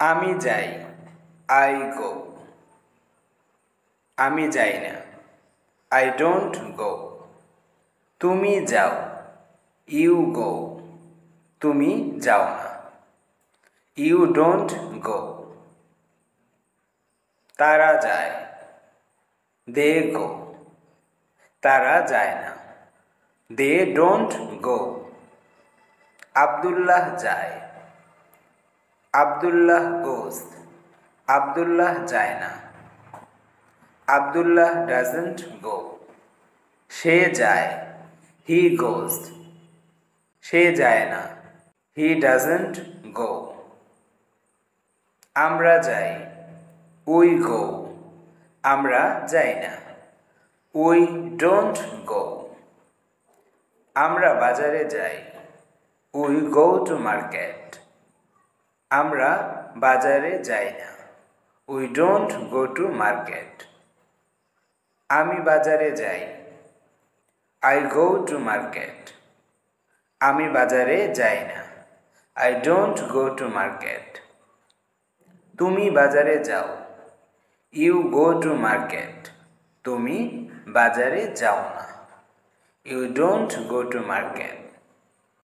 আমি যাই, I go. আমি যাই না, আই ডোন্ট গো। তুমি যাও, ইউ গো। তুমি যাও না, ইউ ডোন্ট গো। তারা যায়, দে গো। তারা যায় না, দে ডোন্ট গো। আব্দুল্লাহ যায়, আব্দুল্লাহ গোস। আব্দুল্লাহ যায় না, আব্দুল্লাহ ডাজন্ট গো। সে যায়, হি গোস। সে যায় না, হি ডাজন্ট গো। আমরা যাই, উই গো। আমরা যাই না, উই ডোন্ট গো। আমরা বাজারে যাই, উই গো টু মার্কেট। আমরা বাজারে যাই না, we don't go to market. আমি বাজারে যাই, আই গো টু মার্কেট। আমি বাজারে যাই না, I don't go to market. তুমি বাজারে যাও, ইউ গো টু মার্কেট। তুমি বাজারে যাও না, you don't go to market.